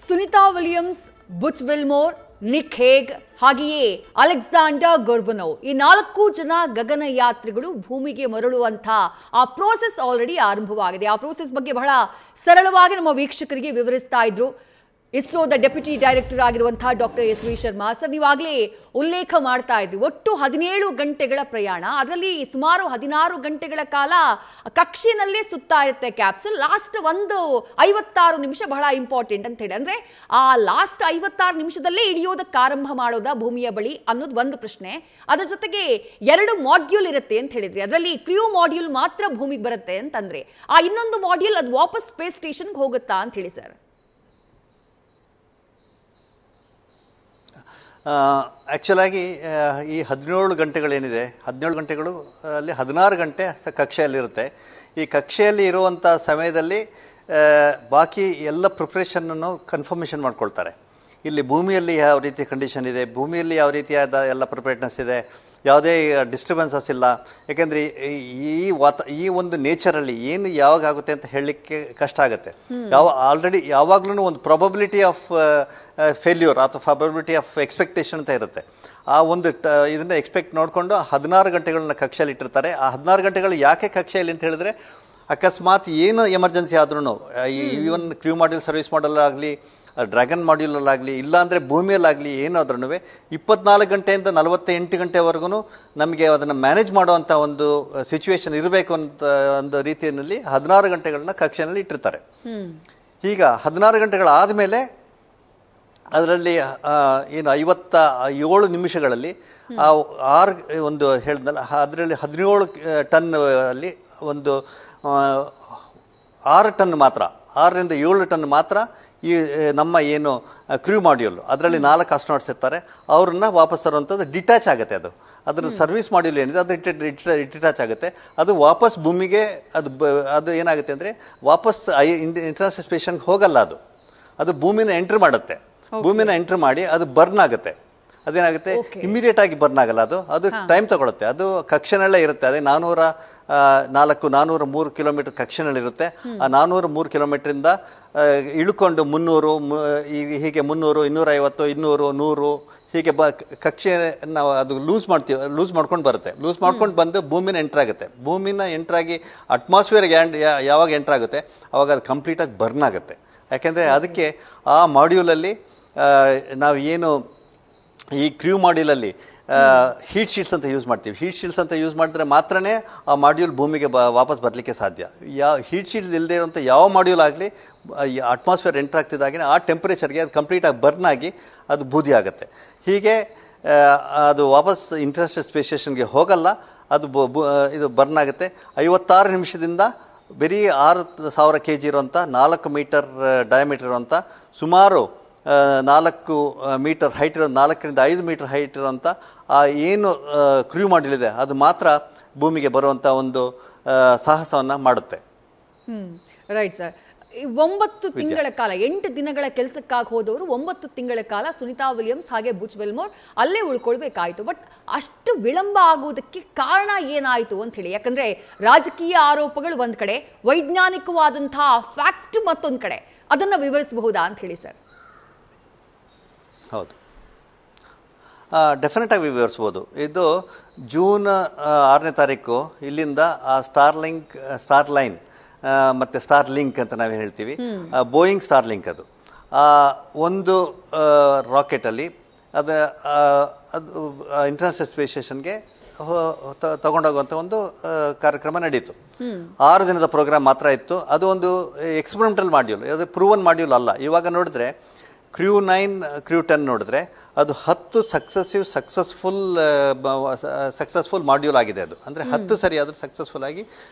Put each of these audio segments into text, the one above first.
Sunita Williams, Butch Wilmore, Nick Hague ಹಾಗೆಯೇ Alexander ಗೊರ್ಬನೋವ್ ಈ 4 ಜನ ಗಗನಯಾತ್ರಿಗಳು ಭೂಮಿಗೆ ಮರಳುವಂತ ಆ ಪ್ರೋಸೆಸ್ ಆಲ್ರೆಡಿ ಆರಂಭವಾಗಿದೆ. ಆ ಪ್ರೋಸೆಸ್ ಬಗ್ಗೆ ಬಹಳ ಸರಳವಾಗಿ ನಮ್ಮ ವೀಕ್ಷಕರಿಗೆ ವಿವರಿಸ್ತಾ ಇದ್ರು ಇಸ್ರೋದ ಡೆಪ್ಯೂಟಿ ಡೈರೆಕ್ಟರ್ ಆಗಿರುವಂತಹ doctor S V Sharma sir. ನೀವಾಗಲೇ ಉಲ್ಲೇಖ ಮಾಡ್ತಾ ಇದ್ರಿ, ಒಟ್ಟು 17 ಗಂಟೆಗಳ ಪ್ರಯಾಣ, ಅದರಲ್ಲಿ ಸುಮಾರು 16 ಗಂಟೆಗಳ ಕಾಲ ಕಕ್ಷೆನಲ್ಲೇ ಸುತ್ತಾ ಇರುತ್ತೆ ಕ್ಯಾಪ್ಸುಲ್. ಲಾಸ್ಟ್ ಒಂದು 56 ನಿಮಿಷ ಬಹಳ ಇಂಪಾರ್ಟೆಂಟ್ ಅಂತ ಹೇಳಿ, ಅಂದ್ರೆ ಆ ಲಾಸ್ಟ್ 56 ನಿಮಿಷದಲ್ಲೇ ಇಳಿಯೋದಕ್ಕೆ ಆರಂಭ ಮಾಡೋದಾ ಭೂಮಿಯ ಬಳಿ ಅನ್ನೋದು ಒಂದು ಪ್ರಶ್ನೆ. ಅದರ ಜೊತೆಗೆ 2 ಮಾಡ್ಯೂಲ್ ಇರುತ್ತೆ ಅಂತ ಹೇಳಿದ್ರಿ, ಅದರಲ್ಲಿ ಕ್ರಿಯೋ ಮಾಡ್ಯೂಲ್ ಮಾತ್ರ ಭೂಮಿಗೆ ಬರುತ್ತೆ ಅಂತಂದ್ರೆ ಆ ಇನ್ನೊಂದು ಮಾಡ್ಯೂಲ್ ಅದು ವಾಪಸ್ ಸ್ಪೇಸ್ ಸ್ಟೇಷನ್ಗೆ ಹೋಗುತ್ತಾ ಅಂತ ಹೇಳಿ ಸರ್. ಆ್ಯಕ್ಚುಲಾಗಿ ಈ 17 ಗಂಟೆಗಳೇನಿದೆ, 17 ಗಂಟೆಗಳು ಅಲ್ಲಿ 16 ಗಂಟೆ ಕಕ್ಷೆಯಲ್ಲಿರುತ್ತೆ. ಈ ಕಕ್ಷೆಯಲ್ಲಿ ಇರುವಂಥ ಸಮಯದಲ್ಲಿ ಬಾಕಿ ಎಲ್ಲ ಪ್ರಿಪ್ರೇಷನನ್ನು ಕನ್ಫರ್ಮೇಷನ್ ಮಾಡ್ಕೊಳ್ತಾರೆ. ಇಲ್ಲಿ ಭೂಮಿಯಲ್ಲಿ ಯಾವ ರೀತಿ ಕಂಡೀಷನ್ ಇದೆ, ಭೂಮಿಯಲ್ಲಿ ಯಾವ ರೀತಿಯಾದ ಎಲ್ಲ ಪ್ರಿಪೇರ್ಡ್ನೆಸ್ ಇದೆ, ಯಾವುದೇ ಡಿಸ್ಟರ್ಬೆನ್ಸಸ್ ಇಲ್ಲ. ಯಾಕೆಂದರೆ ಈ ಒಂದು ನೇಚರಲ್ಲಿ ಏನು ಯಾವಾಗ ಆಗುತ್ತೆ ಅಂತ ಹೇಳಲಿಕ್ಕೆ ಕಷ್ಟ ಆಗುತ್ತೆ. ಆಲ್ರೆಡಿ ಯಾವಾಗಲೂ ಒಂದು ಪ್ರಾಬಬಿಲಿಟಿ ಆಫ್ ಫೇಲ್ಯೂರ್ ಅಥವಾ ಪ್ರಾಬಬಿಲಿಟಿ ಆಫ್ ಎಕ್ಸ್ಪೆಕ್ಟೇಷನ್ ಅಂತ ಇರುತ್ತೆ. ಆ ಒಂದು ಇದನ್ನು ಎಕ್ಸ್ಪೆಕ್ಟ್ ನೋಡಿಕೊಂಡು 16 ಗಂಟೆಗಳನ್ನ ಕಕ್ಷೆಯಲ್ಲಿ ಇಟ್ಟಿರ್ತಾರೆ. ಆ 16 ಗಂಟೆಗಳು ಯಾಕೆ ಕಕ್ಷೆಯಲ್ಲಿ ಅಂತ ಹೇಳಿದ್ರೆ, ಅಕಸ್ಮಾತ್ ಏನು ಎಮರ್ಜೆನ್ಸಿ ಆದ್ರೂ, ಈವನ್ ಕ್ರ್ಯೂ ಮಾಡ್ಯೂಲ್ ಸರ್ವಿಸ್ ಮಾಡಲಾಗಲಿ, ಡ್ರ್ಯಾಗನ್ ಮಾಡ್ಯೂಲಲ್ಲಾಗಲಿ, ಇಲ್ಲಾಂದರೆ ಭೂಮಿಯಲ್ಲಾಗಲಿ, ಏನಾದ್ರೂ 24 ಗಂಟೆಯಿಂದ 48 ಗಂಟೆವರೆಗೂ ನಮಗೆ ಅದನ್ನು ಮ್ಯಾನೇಜ್ ಮಾಡುವಂಥ ಒಂದು ಸಿಚುವೇಶನ್ ಇರಬೇಕು ಅಂತ ಒಂದು ರೀತಿಯಲ್ಲಿ 16 ಗಂಟೆಗಳನ್ನ ಕಕ್ಷೆಯಲ್ಲಿ ಇಟ್ಟಿರ್ತಾರೆ. ಈಗ 16 ಗಂಟೆಗಳಾದಮೇಲೆ ಅದರಲ್ಲಿ ಏನು 57 ನಿಮಿಷಗಳಲ್ಲಿ ಒಂದು ಹೇಳಿದ್ನಲ್ಲ, ಅದರಲ್ಲಿ 17 ಟನ್ ಅಲ್ಲಿ ಒಂದು 6 ಟನ್ ಮಾತ್ರ, 6ರಿಂದ 7 ಟನ್ ಮಾತ್ರ ಈ ನಮ್ಮ ಏನು ಕ್ರ್ಯೂ ಮಾಡ್ಯೂಲ್ ಅದರಲ್ಲಿ 4 ಆಸ್ಟ್ರೋನಾಟ್ಸ್ ಇರ್ತಾರೆ, ಅವ್ರನ್ನ ವಾಪಸ್ ತರುವಂಥದ್ದು ಡಿಟ್ಯಾಚ್ ಆಗುತ್ತೆ. ಅದರ ಸರ್ವಿಸ್ ಮಾಡ್ಯೂಲ್ ಏನಿದೆ ಅದು ಡಿಟ್ಯಾಚ್ ಆಗುತ್ತೆ. ಅದು ವಾಪಸ್ ಭೂಮಿಗೆ ಅದು ಏನಾಗುತ್ತೆ ಅಂದರೆ ವಾಪಸ್ ಇಂಟರ್ನ್ಯಾಷನಲ್ ಸ್ಟೇಷನ್ಗೆ ಹೋಗಲ್ಲ, ಅದು ಭೂಮಿನ ಎಂಟ್ರ್ ಮಾಡುತ್ತೆ. ಭೂಮಿನ ಎಂಟ್ರ್ ಮಾಡಿ ಅದು ಬರ್ನ್ ಆಗುತ್ತೆ. ಅದೇನಾಗುತ್ತೆ, ಇಮಿಡಿಯೇಟ್ ಆಗಿ ಬರ್ನ್ ಆಗಲ್ಲ, ಅದು ಟೈಮ್ ತಗೊಳುತ್ತೆ. ಅದು ಕಕ್ಷೆನಲ್ಲೇ ಇರುತ್ತೆ. ಅದೇ 403 ಕಿಲೋಮೀಟರ್ ಕಕ್ಷೆನಲ್ಲಿರುತ್ತೆ. ಆ 403 ಕಿಲೋಮೀಟ್ರಿಂದ ಇಳ್ಕೊಂಡು 300 ಹೀಗೆ 300, 250, 200, 100 ಹೀಗೆ ಕಕ್ಷೆಯನ್ನು ಅದು ಲೂಸ್ ಮಾಡ್ಕೊಂಡು ಬರುತ್ತೆ. ಲೂಸ್ ಮಾಡ್ಕೊಂಡು ಬಂದು ಭೂಮಿನ ಎಂಟ್ರಾಗುತ್ತೆ. ಭೂಮಿನ ಎಂಟ್ರಾಗಿ ಅಟ್ಮಾಸ್ಫಿಯರ್ಗೆ ಯಾವಾಗ ಎಂಟ್ರಾಗುತ್ತೆ ಅವಾಗ ಅದು ಕಂಪ್ಲೀಟಾಗಿ ಬರ್ನ್ ಆಗುತ್ತೆ. ಯಾಕೆಂದರೆ ಅದಕ್ಕೆ ಆ ಮಾಡ್ಯೂಲಲ್ಲಿ ನಾವು ಏನು ಈ ಕ್ರ್ಯೂ ಮಾಡ್ಯೂಲಲ್ಲಿ ಹೀಟ್ ಶೀಲ್ಡ್ಸ್ ಅಂತ ಯೂಸ್ ಮಾಡ್ತೀವಿ. ಹೀಟ್ ಶೀಲ್ಡ್ಸ್ ಅಂತ ಯೂಸ್ ಮಾಡಿದ್ರೆ ಮಾತ್ರನೇ ಆ ಮಾಡ್ಯೂಲ್ ಭೂಮಿಗೆ ವಾಪಸ್ ಬರಲಿಕ್ಕೆ ಸಾಧ್ಯ. ಹೀಟ್ ಶೀಲ್ಡ್ಸ್ ಇಲ್ಲದೆ ಇರೋಂಥ ಯಾವ ಮಾಡ್ಯೂಲ್ ಆಗಲಿ ಅಟ್ಮಾಸ್ಫಿಯರ್ ಎಂಟರ್ ಆಗ್ತಿದ್ದಾಗಿನ ಆ ಟೆಂಪರೇಚರ್ಗೆ ಅದು ಕಂಪ್ಲೀಟಾಗಿ ಬರ್ನ್ ಆಗಿ ಅದು ಬೂದಿ ಆಗುತ್ತೆ. ಹೀಗೆ ಅದು ವಾಪಸ್ ಇಂಟರ್ನ್ಯಾಷನಲ್ ಸ್ಪೇಸ್ ಸ್ಟೇಷನ್ಗೆ ಹೋಗಲ್ಲ, ಅದು ಇದು ಬರ್ನ್ ಆಗುತ್ತೆ. 56 ನಿಮಿಷದಿಂದ ಬರೀ 6000 kg ಇರುವಂಥ 4 ಮೀಟರ್ ಡಯಾಮೀಟರ್ ಇರುವಂಥ ಸುಮಾರು 4 ಮೀಟರ್ ಹೈಟ್ ಇರೋ 4ರಿಂದ 5 ಮೀಟರ್ ಹೈಟ್ ಇರುವಂಥ ಆ ಏನು ಕ್ರ್ಯೂ ಮಾಡ್ಯೂಲ್ ಇದೆ ಅದು ಮಾತ್ರ ಭೂಮಿಗೆ ಬರುವಂಥ ಒಂದು ಸಾಹಸವನ್ನು ಮಾಡುತ್ತೆ. Right sir. 9 ತಿಂಗಳ ಕಾಲ, 8 ದಿನಗಳ ಕೆಲಸಕ್ಕಾಗಿ ಹೋದವರು 9 ತಿಂಗಳ ಕಾಲ ಸುನಿತಾ ವಿಲಿಯಮ್ಸ್ ಹಾಗೆ ಬುಚ್ ವಿಲ್ಮೋರ್ ಅಲ್ಲೇ ಉಳ್ಕೊಳ್ಬೇಕಾಯ್ತು. ಬಟ್ ಅಷ್ಟು ವಿಳಂಬ ಆಗುವುದಕ್ಕೆ ಕಾರಣ ಏನಾಯಿತು ಅಂತ ಹೇಳಿ, ಯಾಕಂದ್ರೆ ರಾಜಕೀಯ ಆರೋಪಗಳು ಒಂದ್ ಕಡೆ, ವೈಜ್ಞಾನಿಕವಾದಂತಹ ಫ್ಯಾಕ್ಟ್ ಮತ್ತೊಂದು ಕಡೆ, ಅದನ್ನ ವಿವರಿಸಬಹುದಾ ಅಂತ ಹೇಳಿ ಸರ್. ಹೌದು, ಡೆಫಿನೆಟಾಗಿ ವಿವರಿಸ್ಬೋದು. ಇದು ಜೂನ್ 6ನೇ ತಾರೀಕು ಇಲ್ಲಿಂದ ಆ ಸ್ಟಾರ್ ಲೈನ್ ಮತ್ತು ಸ್ಟಾರ್ ಲಿಂಕ್ ಅಂತ ನಾವು ಹೇಳ್ತೀವಿ, ಬೋಯಿಂಗ್ ಸ್ಟಾರ್ ಲಿಂಕ್, ಅದು ಒಂದು ರಾಕೆಟಲ್ಲಿ ಅದು ಇಂಟರ್ನ್ಯಾಷನಲ್ ಸ್ಪೇಸ್ ಸ್ಟೇಷನ್ಗೆ ತಗೊಂಡೋಗುವಂಥ ಒಂದು ಕಾರ್ಯಕ್ರಮ ನಡೀತು. 6 ದಿನದ ಪ್ರೋಗ್ರಾಮ್ ಮಾತ್ರ ಇತ್ತು. ಅದು ಒಂದು ಎಕ್ಸ್ಪೆರಿಮೆಂಟಲ್ ಮಾಡ್ಯೂಲ್, ಅದು ಪ್ರೂವನ್ ಮಾಡ್ಯೂಲ್ ಅಲ್ಲ. ಇವಾಗ ನೋಡಿದ್ರೆ ಕ್ರ್ಯೂ 9, ಕ್ರ್ಯೂ 10 ನೋಡಿದ್ರೆ ಅದು 10 ಸಕ್ಸಸ್ಫುಲ್ ಮಾಡ್ಯೂಲ್ ಆಗಿದೆ. ಅದು ಅಂದರೆ 10 ಸರಿ ಆದರೂ ಸಕ್ಸಸ್ಫುಲ್ ಆಗಿ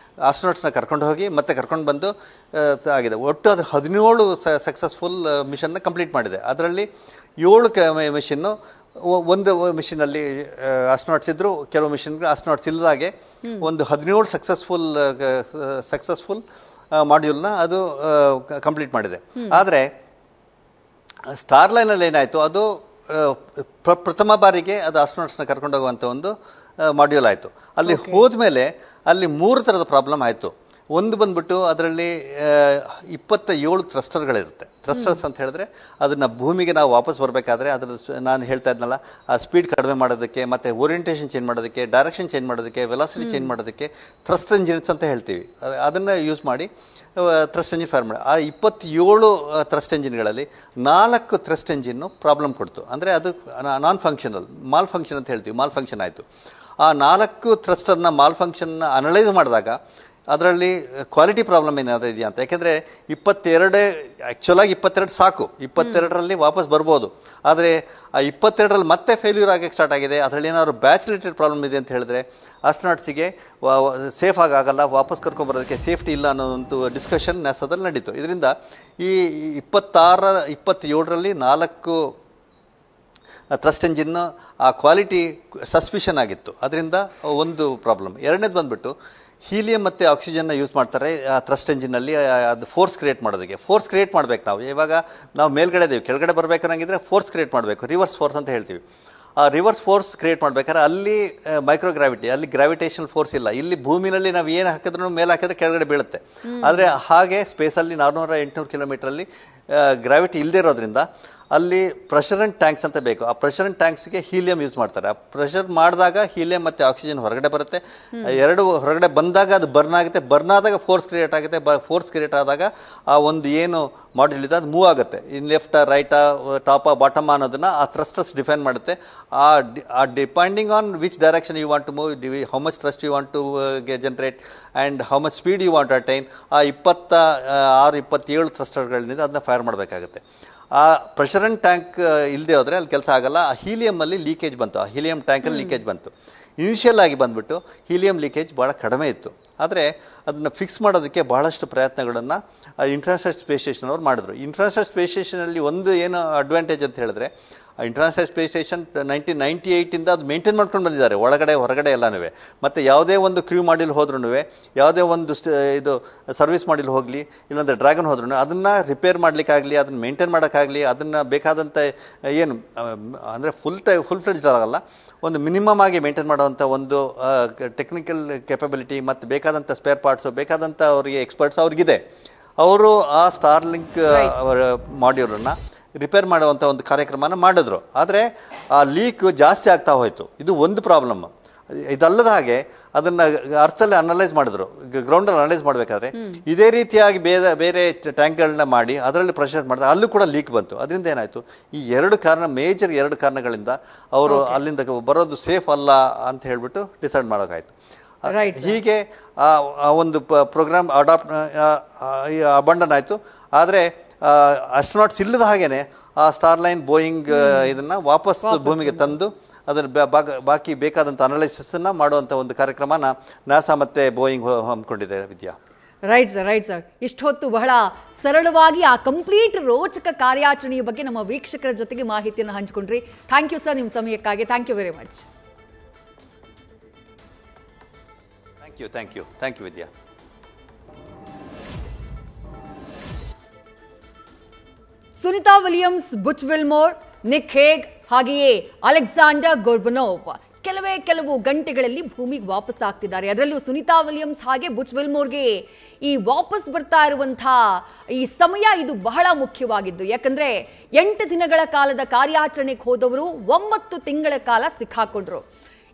ಆಸ್ಟ್ರೋನಾಟ್ಸ್ನ ಕರ್ಕೊಂಡು ಹೋಗಿ ಮತ್ತೆ ಕರ್ಕೊಂಡು ಬಂದು ಆಗಿದೆ. ಒಟ್ಟು ಅದು 17 ಸಕ್ಸಸ್ಫುಲ್ ಮಿಷನ್ನ ಕಂಪ್ಲೀಟ್ ಮಾಡಿದೆ. ಅದರಲ್ಲಿ 7 ಮಿಷನ್ನು, ಒಂದು ಮಿಷನಲ್ಲಿ ಆಸ್ಟ್ರೋನಾಟ್ಸ್ ಇದ್ದರು, ಕೆಲವು ಮಿಷನ್ಗೆ ಆಸ್ಟ್ರೋನಾಟ್ಸ್ ಇಲ್ಲದಾಗೆ ಒಂದು 17 ಸಕ್ಸಸ್ಫುಲ್ ಮಾಡ್ಯೂಲ್ನ ಅದು ಕಂಪ್ಲೀಟ್ ಮಾಡಿದೆ. ಆದರೆ ಸ್ಟಾರ್ ಲೈನಲ್ಲಿ ಏನಾಯಿತು, ಅದು ಪ್ರಥಮ ಬಾರಿಗೆ ಅದು ಆಸ್ಟ್ರೋನಾಟ್ಸ್ನ ಕರ್ಕೊಂಡು ಹೋಗುವಂಥ ಒಂದು ಮಾಡ್ಯೂಲ್ ಆಯಿತು. ಅಲ್ಲಿ ಹೋದ್ಮೇಲೆ ಅಲ್ಲಿ 3 ಥರದ ಪ್ರಾಬ್ಲಮ್ ಆಯಿತು. ಒಂದು ಬಂದ್ಬಿಟ್ಟು ಅದರಲ್ಲಿ 27 ಥ್ರಸ್ಟರ್ಗಳಿರುತ್ತೆ. ಥ್ರಸ್ಟರ್ಸ್ ಅಂತ ಹೇಳಿದ್ರೆ ಅದನ್ನು ಭೂಮಿಗೆ ನಾವು ವಾಪಸ್ ಬರಬೇಕಾದ್ರೆ ಅದರ ನಾನು ಹೇಳ್ತಾ ಇದ್ನಲ್ಲ ಆ ಸ್ಪೀಡ್ ಕಡಿಮೆ ಮಾಡೋದಕ್ಕೆ, ಮತ್ತು ಓರಿಯೆಂಟೇಷನ್ ಚೇಂಜ್ ಮಾಡೋದಕ್ಕೆ, ಡೈರೆಕ್ಷನ್ ಚೇಂಜ್ ಮಾಡೋದಕ್ಕೆ, ವೆಲಾಸಿಟಿ ಚೇಂಜ್ ಮಾಡೋದಕ್ಕೆ ಥ್ರಸ್ಟ್ ಎಂಜಿನ್ಸ್ ಅಂತ ಹೇಳ್ತೀವಿ. ಅದನ್ನು ಯೂಸ್ ಮಾಡಿ ಥ್ರಸ್ಟ್ ಎಂಜಿನ್ ಫೈರ್ ಮಾಡಿ. ಆ 27 ಥ್ರಸ್ಟ್ ಎಂಜಿನ್ಗಳಲ್ಲಿ 4 ಥ್ರಸ್ಟ್ ಎಂಜಿನ್ನು ಪ್ರಾಬ್ಲಮ್ ಕೊಡ್ತು. ಅಂದರೆ ಅದು ನಾನ್ ಫಂಕ್ಷನಲ್, ಮಾಲ್ ಫಂಕ್ಷನ್ ಅಂತ ಹೇಳ್ತೀವಿ, ಮಾಲ್ ಫಂಕ್ಷನ್ ಆಯಿತು. ಆ 4 ಥ್ರಸ್ಟರ್ನ ಮಾಲ್ ಫಂಕ್ಷನ್ನ ಅನಲೈಸ್ ಮಾಡಿದಾಗ ಅದರಲ್ಲಿ ಕ್ವಾಲಿಟಿ ಪ್ರಾಬ್ಲಮ್ ಏನಾದರೂ ಇದೆಯಾ ಅಂತ. ಯಾಕೆಂದರೆ 22 ಆ್ಯಕ್ಚುಲಾಗಿ 22 ಸಾಕು, 22ರಲ್ಲಿ ವಾಪಸ್ ಬರ್ಬೋದು. ಆದರೆ ಆ 22ರಲ್ಲಿ ಮತ್ತೆ ಫೇಲ್ಯೂರ್ ಆಗಕ್ಕೆ ಸ್ಟಾರ್ಟ್ ಆಗಿದೆ. ಅದರಲ್ಲಿ ಏನಾದ್ರು ಬ್ಯಾಚ್ ರಿಲೇಟೆಡ್ ಪ್ರಾಬ್ಲಮ್ ಇದೆ ಅಂತ ಹೇಳಿದ್ರೆ ಆಸ್ಟ್ರೋನಾಟ್ಸಿಗೆ ಸೇಫ್ ಆಗಲ್ಲ, ವಾಪಸ್ ಕರ್ಕೊಂಬರೋದಕ್ಕೆ ಸೇಫ್ಟಿ ಇಲ್ಲ ಅನ್ನೋ ಒಂದು ಡಿಸ್ಕಷನ್ ನಾಸಾದಲ್ಲಿ ನಡೀತು. ಇದರಿಂದ ಈ 27ರಲ್ಲಿ 4 ಥ್ರಸ್ಟ್ ಎಂಜಿನ್ನು ಆ ಕ್ವಾಲಿಟಿ ಸಸ್ಪಿಷನ್ ಆಗಿತ್ತು. ಅದರಿಂದ ಒಂದು ಪ್ರಾಬ್ಲಮ್. ಎರಡನೇದು ಬಂದುಬಿಟ್ಟು ಹೀಲಿಯಂ ಮತ್ತು ಆಕ್ಸಿಜನ್ನ ಯೂಸ್ ಮಾಡ್ತಾರೆ ಆ ಥ್ರಸ್ಟ್ ಎಂಜಿನಲ್ಲಿ. ಅದು ಫೋರ್ಸ್ ಕ್ರಿಯೇಟ್ ಮಾಡೋದಕ್ಕೆ. ಫೋರ್ಸ್ ಕ್ರಿಯೇಟ್ ಮಾಡಬೇಕು ನಾವು. ಇವಾಗ ನಾವು ಮೇಲ್ಗಡೆ ಇದ್ದೀವಿ, ಕೆಳಗಡೆ ಬರಬೇಕನ್ನಂಗಿದ್ರೆ ಫೋರ್ಸ್ ಕ್ರಿಯೇಟ್ ಮಾಡಬೇಕು, ರಿವರ್ಸ್ ಫೋರ್ಸ್ ಅಂತ ಹೇಳ್ತೀವಿ. ಆ ರಿವರ್ಸ್ ಫೋರ್ಸ್ ಕ್ರಿಯೇಟ್ ಮಾಡಬೇಕಾದ್ರೆ ಅಲ್ಲಿ ಮೈಕ್ರೋಗ್ರಾವಿಟಿ, ಅಲ್ಲಿ ಗ್ರಾವಿಟೇಷನಲ್ ಫೋರ್ಸ್ ಇಲ್ಲ. ಇಲ್ಲಿ ಭೂಮಿನಲ್ಲಿ ನಾವು ಏನು ಹಾಕಿದ್ರೂ ಮೇಲೆ ಹಾಕಿದ್ರೆ ಕೆಳಗಡೆ ಬೀಳುತ್ತೆ. ಆದರೆ ಹಾಗೆ ಸ್ಪೇಸಲ್ಲಿ 400-800 ಕಿಲೋಮೀಟ್ರಲ್ಲಿ ಗ್ರಾವಿಟಿ ಇಲ್ಲದೇ ಇರೋದ್ರಿಂದ ಅಲ್ಲಿ ಪ್ರೆಷರ್ ಆ್ಯಂಡ್ ಟ್ಯಾಂಕ್ಸ್ ಅಂತ ಬೇಕು. ಆ ಪ್ರೆಷರ್ ಆ್ಯಂಡ್ ಟ್ಯಾಂಕ್ಸ್ಗೆ ಹೀಲಿಯಂ ಯೂಸ್ ಮಾಡ್ತಾರೆ. ಆ ಪ್ರೆಷರ್ ಮಾಡಿದಾಗ ಹೀಲಿಯಂ ಮತ್ತು ಆಕ್ಸಿಜನ್ ಹೊರಗಡೆ ಬರುತ್ತೆ. ಎರಡು ಹೊರಗಡೆ ಬಂದಾಗ ಅದು ಬರ್ನ್ ಆಗುತ್ತೆ. ಬರ್ನ್ ಆದಾಗ ಫೋರ್ಸ್ ಕ್ರಿಯೇಟ್ ಆಗುತ್ತೆ. ಫೋರ್ಸ್ ಕ್ರಿಯೇಟ್ ಆದಾಗ ಆ ಒಂದು ಏನು ಮಾಡ್ಯೂಲ್ ಇದೆ ಅದು ಮೂವ್ ಆಗುತ್ತೆ. ಇನ್ ಲೆಫ್ಟಾ, ರೈಟಾ, ಟಾಪಾ, ಬಾಟಮ್ ಅನ್ನೋದನ್ನು ಆ ಥ್ರಸ್ಟರ್ಸ್ ಡಿಫೈನ್ ಮಾಡುತ್ತೆ. ಆ depending on which direction you want to move, how much thrust you want to generate and how much speed you want attain, ಆ 26-27 ಥ್ರಸ್ಟರ್ಗಳಿಂದ ಅದನ್ನ ಫೈರ್ ಮಾಡಬೇಕಾಗುತ್ತೆ. ಆ ಪ್ರೆಷರ್ ಆ್ಯಂಡ್ ಟ್ಯಾಂಕ್ ಇಲ್ಲದೆ ಹೋದರೆ ಅಲ್ಲಿ ಕೆಲಸ ಆಗಲ್ಲ. ಆ ಹೀಲಿಯಮಲ್ಲಿ ಲೀಕೇಜ್ ಬಂತು, ಆ ಹೀಲಿಯಂ ಟ್ಯಾಂಕಲ್ಲಿ ಲೀಕೇಜ್ ಬಂತು. ಇನಿಷಿಯಲ್ ಆಗಿ ಬಂದುಬಿಟ್ಟು ಹೀಲಿಯಂ ಲೀಕೇಜ್ ಭಾಳ ಕಡಿಮೆ ಇತ್ತು. ಆದರೆ ಅದನ್ನು ಫಿಕ್ಸ್ ಮಾಡೋದಕ್ಕೆ ಭಾಳಷ್ಟು ಪ್ರಯತ್ನಗಳನ್ನು ಇಂಟರ್ನ್ಯಾಷನಲ್ ಸ್ಪೇಸ್ ಸ್ಟೇಷನ್ ಅವ್ರು ಮಾಡಿದ್ರು. ಇಂಟರ್ನ್ಯಾಷನಲ್ ಸ್ಪೇಸ್ ಸ್ಟೇಷನಲ್ಲಿ ಒಂದು ಏನು ಅಡ್ವಾಂಟೇಜ್ ಅಂತ ಹೇಳಿದ್ರೆ, ಇಂಟರ್ನ್ಯಾಷನಲ್ ಸ್ಪೇಸ್ ಸ್ಟೇಷನ್ 1998 ಅದು ಮೇಂಟೈನ್ ಮಾಡ್ಕೊಂಡು ಬಂದಿದ್ದಾರೆ, ಒಳಗಡೆ ಹೊರಗಡೆ ಎಲ್ಲನೂ. ಮತ್ತು ಯಾವುದೇ ಒಂದು ಕ್ರೂ ಮಾಡಿಲ್ ಹೋದ್ರೂ, ಯಾವುದೇ ಒಂದು ಇದು ಸರ್ವಿಸ್ ಮಾಡಿಲ್ ಹೋಗಲಿ, ಇಲ್ಲಾಂದರೆ ಡ್ರ್ಯಾಗನ್ ಹೋದ್ರೂ ಅದನ್ನು ರಿಪೇರ್ ಮಾಡಲಿಕ್ಕಾಗಲಿ, ಅದನ್ನು ಮೇಂಟೈನ್ ಮಾಡೋಕ್ಕಾಗಲಿ, ಅದನ್ನು ಬೇಕಾದಂಥ ಏನು ಅಂದರೆ ಫುಲ್ ಫ್ಲೆಡ್ಜ್ ಆಗಲ್ಲ, ಒಂದು ಮಿನಿಮಮ್ ಆಗಿ ಮೇಂಟೈನ್ ಮಾಡುವಂಥ ಒಂದು ಟೆಕ್ನಿಕಲ್ ಕೆಪಬಿಲಿಟಿ ಮತ್ತು ಬೇಕಾದಂಥ ಸ್ಪೇರ್ ಪಾರ್ಟ್ಸು, ಬೇಕಾದಂಥ ಅವರಿಗೆ ಎಕ್ಸ್ಪರ್ಟ್ಸ್ ಅವ್ರಿಗಿದೆ. ಅವರು ಆ ಸ್ಟಾರ್ಲಿಂಕ್ ಮಾಡ್ಯೂಲನ್ನು ರಿಪೇರ್ ಮಾಡುವಂಥ ಒಂದು ಕಾರ್ಯಕ್ರಮನ ಮಾಡಿದ್ರು. ಆದರೆ ಆ ಲೀಕ್ ಜಾಸ್ತಿ ಆಗ್ತಾ ಹೋಯಿತು. ಇದು ಒಂದು ಪ್ರಾಬ್ಲಮ್. ಇದಲ್ಲದ ಹಾಗೆ ಅದನ್ನು ಅರ್ಥಲ್ಲಿ ಅನಲೈಸ್ ಮಾಡಿದ್ರು, ಗ್ರೌಂಡಲ್ಲಿ ಅನಲೈಸ್ ಮಾಡಬೇಕಾದ್ರೆ ಇದೇ ರೀತಿಯಾಗಿ ಬೇರೆ ಟ್ಯಾಂಕ್ಗಳನ್ನ ಮಾಡಿ ಅದರಲ್ಲಿ ಪ್ರೆಷರ್ ಮಾಡಿದ್ರೆ ಅಲ್ಲೂ ಕೂಡ ಲೀಕ್ ಬಂತು. ಅದರಿಂದ ಏನಾಯಿತು, ಈ ಮೇಜರ್ 2 ಕಾರಣಗಳಿಂದ ಅವರು ಅಲ್ಲಿಂದ ಬರೋದು ಸೇಫ್ ಅಲ್ಲ ಅಂತ ಹೇಳಿಬಿಟ್ಟು ಡಿಸೈಡ್ ಮಾಡೋಕ್ಕಾಯ್ತು. ಹೀಗೆ ಆ ಒಂದು ಪ್ರೋಗ್ರಾಮ್ ಅಬಂಡನ್ ಆಯಿತು. ಆದರೆ ಆಸ್ಟ್ರೋನಾಟ್ಸ್ ಇಲ್ಲದ ಹಾಗೇನೆ ಆ ಸ್ಟಾರ್ಲೈನ್ ಬೋಯಿಂಗ್ ಇದನ್ನು ವಾಪಸ್ ಭೂಮಿಗೆ ತಂದು ಅದನ್ನು ಬಾಕಿ ಬೇಕಾದಂಥ ಅನಾಲಿಸಿಸನ್ನು ಮಾಡುವಂಥ ಒಂದು ಕಾರ್ಯಕ್ರಮನ ನಾಸಾ ಮತ್ತು ಬೋಯಿಂಗ್ ಹಮ್ಮಿಕೊಂಡಿದೆ. ವಿದ್ಯಾ, ರೈಟ್ ಸರ್. ಇಷ್ಟು ಹೊತ್ತು ಬಹಳ ಸರಳವಾಗಿ ಆ ಕಂಪ್ಲೀಟ್ ರೋಚಕ ಕಾರ್ಯಾಚರಣೆಯ ಬಗ್ಗೆ ನಮ್ಮ ವೀಕ್ಷಕರ ಜೊತೆಗೆ ಮಾಹಿತಿಯನ್ನು ಹಂಚಿಕೊಂಡ್ರಿ. ಥ್ಯಾಂಕ್ ಯು ಸರ್, ನಿಮ್ಮ ಸಮಯಕ್ಕಾಗಿ. Thank you very much. Thank you Vidya. Sunita Williams, Butch Wilmore, Nick Hague ಹಾಗೆಯೇ ಅಲೆಕ್ಸಾಂಡರ್ ಗೊರ್ಬನೋವ್ ಕೆಲವು ಗಂಟೆಗಳಲ್ಲಿ ಭೂಮಿಗೆ ವಾಪಸ್ ಆಗ್ತಿದ್ದಾರೆ. ಅದರಲ್ಲೂ ಸುನಿತಾ ವಿಲಿಯಮ್ಸ್ ಹಾಗೆ ಬುಚ್ ವಿಲ್ಮೋರ್ಗೆ ಈ ವಾಪಸ್ ಬರ್ತಾ ಇರುವಂತಹ ಈ ಸಮಯ ಇದು ಬಹಳ ಮುಖ್ಯವಾಗಿದ್ದು. ಯಾಕಂದ್ರೆ 8 ದಿನಗಳ ಕಾಲದ ಕಾರ್ಯಾಚರಣೆಗೆ ಹೋದವರು 9 ತಿಂಗಳ ಕಾಲ ಸಿಕ್ಕಾಕೊಂಡ್ರು.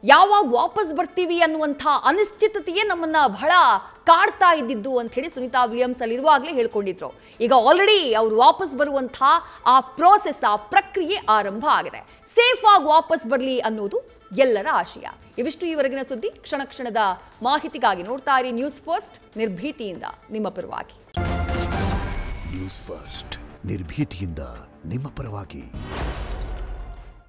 ಯಾವಾಗ ವಾಪಸ್ ಬರ್ತೀವಿ ಅನ್ನುವಂಥ ಅನಿಶ್ಚಿತತೆಯೇ ನಮ್ಮನ್ನ ಬಹಳ ಕಾಡ್ತಾ ಇದ್ದಿದ್ದು ಅಂತ ಹೇಳಿ ಸುನಿತಾ ವಿಲಿಯಮ್ಸ್ ಅಲ್ಲಿರುವಾಗಲೇ ಹೇಳ್ಕೊಂಡಿದ್ರು. ಈಗ ಆಲ್ರೆಡಿ ಅವರು ವಾಪಸ್ ಬರುವಂಥ ಆ ಪ್ರೋಸೆಸ್, ಆ ಪ್ರಕ್ರಿಯೆ ಆರಂಭ ಆಗಿದೆ. ಸೇಫ್ ಆಗಿ ವಾಪಸ್ ಬರಲಿ ಅನ್ನೋದು ಎಲ್ಲರ ಆಶಯ. ಇವಿಷ್ಟು ಈವರೆಗಿನ ಸುದ್ದಿ. ಕ್ಷಣದ ಮಾಹಿತಿಗಾಗಿ ನೋಡ್ತಾ ಇರಿ ನ್ಯೂಸ್ ಫಸ್ಟ್, ನಿರ್ಭೀತಿಯಿಂದ ನಿಮ್ಮ ಪರವಾಗಿ. ನ್ಯೂಸ್ ಫಸ್ಟ್, ನಿರ್ಭೀತಿಯಿಂದ ನಿಮ್ಮ ಪರವಾಗಿ.